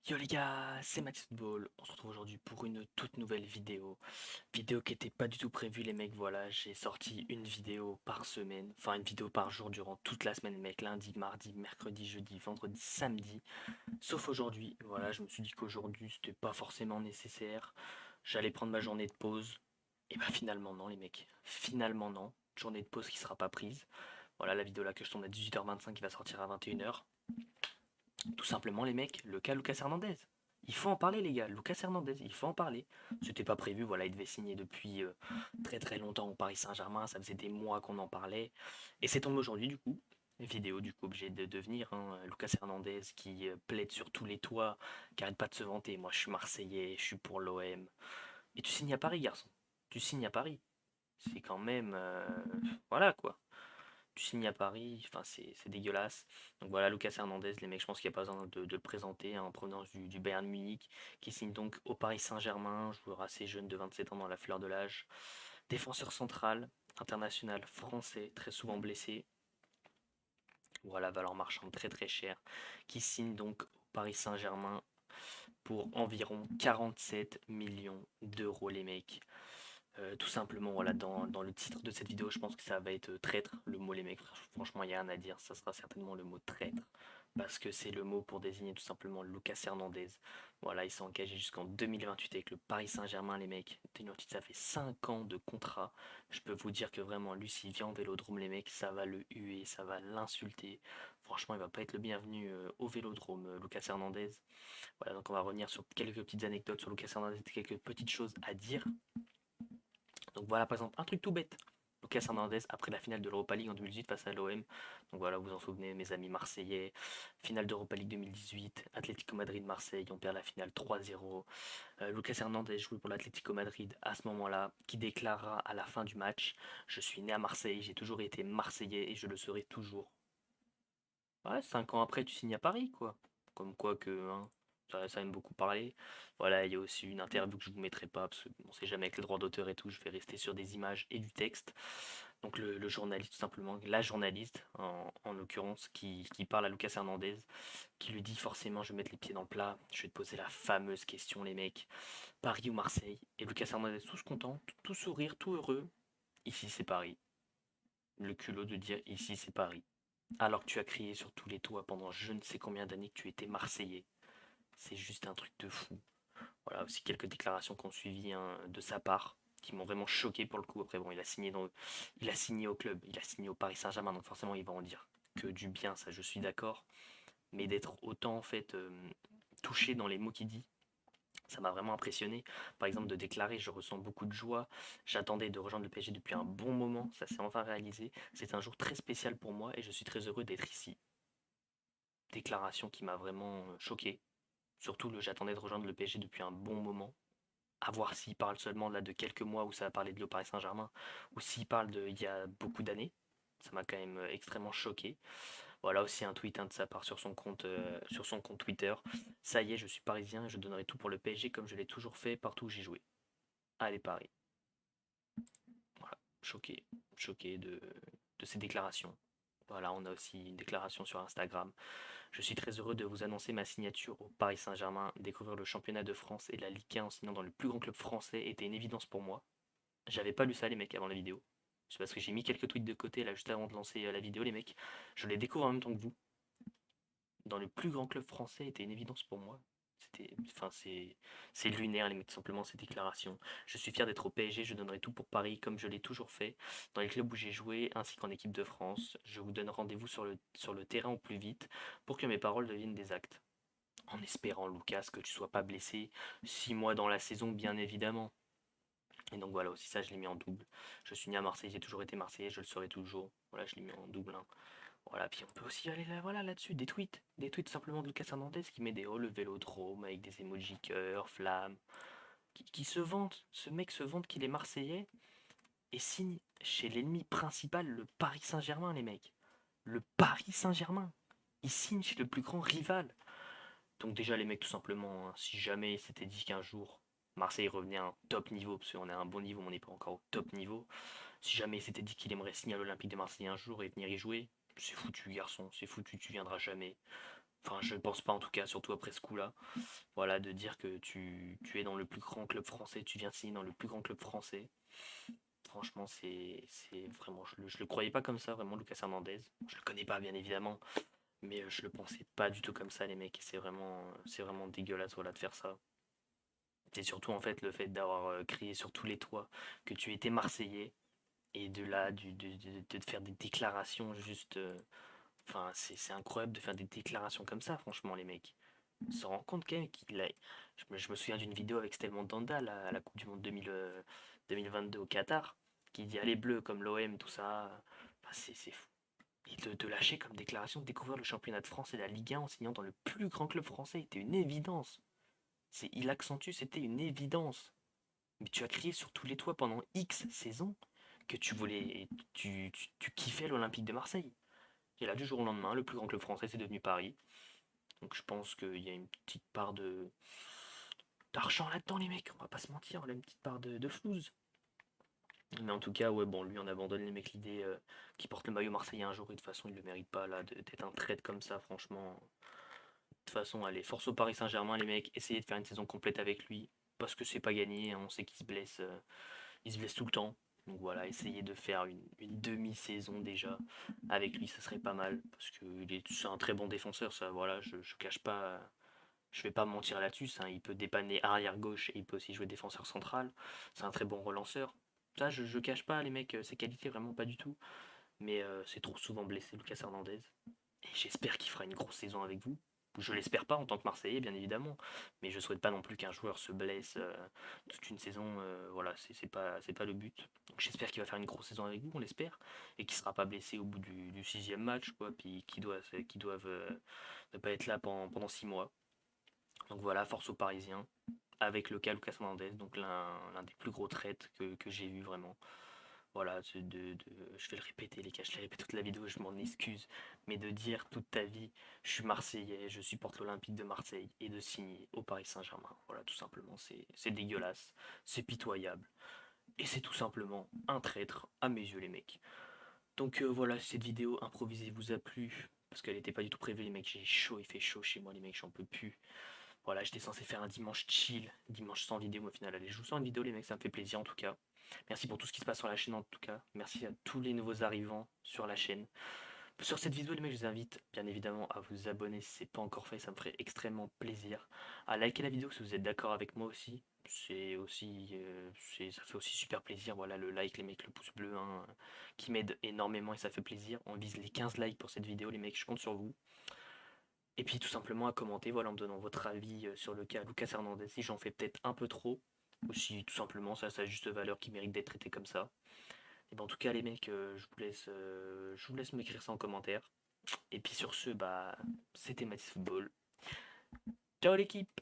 Yo les gars, c'est Max Football. On se retrouve aujourd'hui pour une toute nouvelle vidéo. Vidéo qui était pas du tout prévue les mecs, voilà, j'ai sorti une vidéo par semaine, enfin une vidéo par jour durant toute la semaine les mecs, lundi, mardi, mercredi, jeudi, vendredi, samedi. Sauf aujourd'hui, voilà, je me suis dit qu'aujourd'hui c'était pas forcément nécessaire. J'allais prendre ma journée de pause. Et bah finalement non les mecs, finalement non. Journée de pause qui sera pas prise. Voilà la vidéo là que je tourne à 18h25 qui va sortir à 21h. Tout simplement, les mecs, le cas Lucas Hernandez. Il faut en parler, les gars. Lucas Hernandez, il faut en parler. C'était pas prévu, voilà, il devait signer depuis très très longtemps au Paris Saint-Germain. Ça faisait des mois qu'on en parlait. Et c'est tombé aujourd'hui, du coup. Vidéo, du coup, obligé de devenir. Lucas Hernandez qui plaide sur tous les toits, qui arrête pas de se vanter. Moi, je suis Marseillais, je suis pour l'OM. Et tu signes à Paris, garçon. Tu signes à Paris. C'est quand même. Voilà, quoi. Tu signes à Paris, enfin c'est dégueulasse. Donc voilà, Lucas Hernandez, les mecs, je pense qu'il n'y a pas besoin de le présenter, hein, en provenance du Bayern Munich, qui signe donc au Paris Saint-Germain, joueur assez jeune de 27 ans dans la fleur de l'âge. Défenseur central, international français, très souvent blessé. Voilà, valeur marchande très très chère, qui signe donc au Paris Saint-Germain pour environ 47 millions d'euros, les mecs. Tout simplement, voilà, dans le titre de cette vidéo, je pense que ça va être traître, le mot les mecs. Franchement, il n'y a rien à dire, ça sera certainement le mot traître. Parce que c'est le mot pour désigner tout simplement Lucas Hernandez. Voilà, il s'est engagé jusqu'en 2028 avec le Paris Saint-Germain, les mecs. Ça fait 5 ans de contrat. Je peux vous dire que vraiment, lui, s'il vient au Vélodrome, les mecs, ça va le huer, ça va l'insulter. Franchement, il va pas être le bienvenu au Vélodrome, Lucas Hernandez. Voilà, donc on va revenir sur quelques petites anecdotes sur Lucas Hernandez, quelques petites choses à dire. Donc voilà, par exemple, un truc tout bête. Lucas Hernandez, après la finale de l'Europa League en 2018 face à l'OM, donc voilà, vous vous en souvenez, mes amis marseillais, finale d'Europa League 2018, Atlético Madrid-Marseille, on perd la finale 3-0. Lucas Hernandez joue pour l'Atlético Madrid à ce moment-là, qui déclarera à la fin du match: je suis né à Marseille, j'ai toujours été marseillais et je le serai toujours. Ouais, 5 ans après, tu signes à Paris, quoi. Comme quoi que, hein, ça aime beaucoup parler. Voilà, il y a aussi une interview que je vous mettrai pas, parce qu'on sait jamais avec les droits d'auteur et tout, je vais rester sur des images et du texte. Donc le journaliste, tout simplement, la journaliste, en l'occurrence, qui parle à Lucas Hernandez, qui lui dit forcément: je vais mettre les pieds dans le plat, je vais te poser la fameuse question, les mecs, Paris ou Marseille? Et Lucas Hernandez, tout content, tout sourire, tout heureux: ici c'est Paris. Le culot de dire: ici c'est Paris. Alors que tu as crié sur tous les toits pendant je ne sais combien d'années que tu étais Marseillais. C'est juste un truc de fou. Voilà, aussi quelques déclarations qui ont suivi, hein, de sa part, qui m'ont vraiment choqué pour le coup. Après, bon, il a signé au club, il a signé au Paris Saint-Germain, donc forcément, il va en dire que du bien, ça je suis d'accord. Mais d'être autant, en fait, touché dans les mots qu'il dit, ça m'a vraiment impressionné. Par exemple, de déclarer: je ressens beaucoup de joie, j'attendais de rejoindre le PSG depuis un bon moment, ça s'est enfin réalisé. C'est un jour très spécial pour moi et je suis très heureux d'être ici. Déclaration qui m'a vraiment choqué. Surtout j'attendais de rejoindre le PSG depuis un bon moment. À voir s'il parle seulement là de quelques mois où ça a parlé de lui au Paris Saint-Germain, ou s'il parle de il y a beaucoup d'années. Ça m'a quand même extrêmement choqué. Voilà aussi un tweet, hein, de sa part sur son compte Twitter: ça y est, je suis parisien et je donnerai tout pour le PSG comme je l'ai toujours fait partout où j'ai joué. Allez Paris. Voilà, choqué, choqué de ces déclarations. Voilà, on a aussi une déclaration sur Instagram: je suis très heureux de vous annoncer ma signature au Paris Saint-Germain. Découvrir le championnat de France et la Ligue 1 en signant dans le plus grand club français était une évidence pour moi. J'avais pas lu ça, les mecs, avant la vidéo. C'est parce que j'ai mis quelques tweets de côté là juste avant de lancer la vidéo, les mecs. Je les découvre en même temps que vous. Dans le plus grand club français était une évidence pour moi. Enfin, c'est lunaire, les mecs, tout simplement, ces déclarations. Je suis fier d'être au PSG, je donnerai tout pour Paris comme je l'ai toujours fait dans les clubs où j'ai joué ainsi qu'en équipe de France. Je vous donne rendez-vous sur le terrain au plus vite pour que mes paroles deviennent des actes. En espérant, Lucas, que tu sois pas blessé 6 mois dans la saison, bien évidemment. Et donc voilà, aussi ça, je l'ai mis en double. Je suis né à Marseille, j'ai toujours été Marseillais, je le serai toujours. Voilà, je l'ai mis en double, hein. Voilà, puis on peut aussi aller là, voilà, là-dessus, des tweets. Des tweets simplement de Lucas Hernandez qui met des: oh le vélodrome avec des emojis cœur, flammes. Qui se vante, ce mec se vante qu'il est Marseillais et signe chez l'ennemi principal, le Paris Saint-Germain, les mecs. Le Paris Saint-Germain. Il signe chez le plus grand rival. Donc déjà les mecs, tout simplement, hein, si jamais c'était dit qu'un jour Marseille revenait à un top niveau, parce qu'on est à un bon niveau mais on n'est pas encore au top niveau, si jamais c'était dit qu'il aimerait signer à l'Olympique de Marseille un jour et venir y jouer, c'est foutu garçon, c'est foutu, tu viendras jamais. Enfin, je pense pas en tout cas, surtout après ce coup-là. Voilà, de dire que tu es dans le plus grand club français, tu viens de signer dans le plus grand club français. Franchement, c'est vraiment, je le croyais pas comme ça, vraiment, Lucas Hernandez. Je le connais pas, bien évidemment, mais je le pensais pas du tout comme ça, les mecs. C'est vraiment dégueulasse, voilà, de faire ça. C'est surtout en fait le fait d'avoir crié sur tous les toits que tu étais Marseillais et de là, de faire des déclarations juste. Enfin, c'est incroyable de faire des déclarations comme ça, franchement, les mecs. On se rend compte quand même qu'il a. Je me souviens d'une vidéo avec Stel Mandanda à la Coupe du Monde 2022 au Qatar, qui dit allez bleu comme l'OM, tout ça. Enfin, c'est fou. Et de lâcher comme déclaration de découvrir le championnat de France et la Ligue 1 en signant dans le plus grand club français était une évidence. Il accentue, c'était une évidence. Mais tu as crié sur tous les toits pendant X saisons que tu voulais. Tu kiffais l'Olympique de Marseille. Et là, du jour au lendemain, le plus grand club français, c'est devenu Paris. Donc je pense qu'il y a une petite part de d'argent là-dedans, les mecs, on va pas se mentir, on a une petite part de flouze. Mais en tout cas, ouais, bon, lui, on abandonne les mecs l'idée qu'il porte le maillot marseillais un jour, et de toute façon, il le mérite pas, là, d'être un traître comme ça, franchement. De toute façon, allez, force au Paris Saint-Germain, les mecs, essayez de faire une saison complète avec lui, parce que c'est pas gagné, hein, on sait il se blesse tout le temps. Donc voilà, essayez de faire une demi-saison déjà avec lui, ça serait pas mal, parce que c'est un très bon défenseur, ça, voilà, je cache pas. Je vais pas me mentir là-dessus, il peut dépanner arrière gauche et il peut aussi jouer défenseur central. C'est un très bon relanceur. Ça, je cache pas les mecs, ses qualités, vraiment pas du tout. Mais c'est trop souvent blessé, Lucas Hernandez. Et j'espère qu'il fera une grosse saison avec vous. Je l'espère pas en tant que Marseillais, bien évidemment. Mais je souhaite pas non plus qu'un joueur se blesse toute une saison. Voilà, c'est pas le but. Donc j'espère qu'il va faire une grosse saison avec vous, on l'espère. Et qu'il sera pas blessé au bout du sixième match, quoi. Puis qu'ils doivent ne pas être là pendant 6 mois. Donc voilà, force aux Parisiens, avec le cas Lucas Hernandez, donc l'un des plus gros traites que j'ai vu vraiment. Voilà, je vais le répéter les gars, je l'ai répété toute la vidéo, je m'en excuse, mais de dire toute ta vie, je suis Marseillais, je supporte l'Olympique de Marseille, et de signer au Paris Saint-Germain, voilà, tout simplement, c'est dégueulasse, c'est pitoyable, et c'est tout simplement un traître à mes yeux les mecs. Donc voilà, si cette vidéo improvisée vous a plu, parce qu'elle n'était pas du tout prévue les mecs, j'ai chaud, il fait chaud chez moi les mecs, j'en peux plus. Voilà, j'étais censé faire un dimanche chill, dimanche sans vidéo, mais au final, allez, je vous sors une vidéo, les mecs, ça me fait plaisir en tout cas. Merci pour tout ce qui se passe sur la chaîne en tout cas. Merci à tous les nouveaux arrivants sur la chaîne. Sur cette vidéo, les mecs, je vous invite bien évidemment à vous abonner si ce n'est pas encore fait, ça me ferait extrêmement plaisir. À liker la vidéo si vous êtes d'accord avec moi aussi. C'est aussi, ça fait aussi super plaisir. Voilà, le like, les mecs, le pouce bleu, hein, qui m'aide énormément et ça fait plaisir. On vise les 15 likes pour cette vidéo, les mecs, je compte sur vous. Et puis tout simplement à commenter, voilà, en me donnant votre avis sur le cas Lucas Hernandez, si j'en fais peut-être un peu trop, ou si tout simplement ça a sa juste valeur qui mérite d'être traité comme ça. Et ben en tout cas les mecs, je vous laisse m'écrire ça en commentaire. Et puis sur ce, bah c'était Mathis Football. Ciao l'équipe!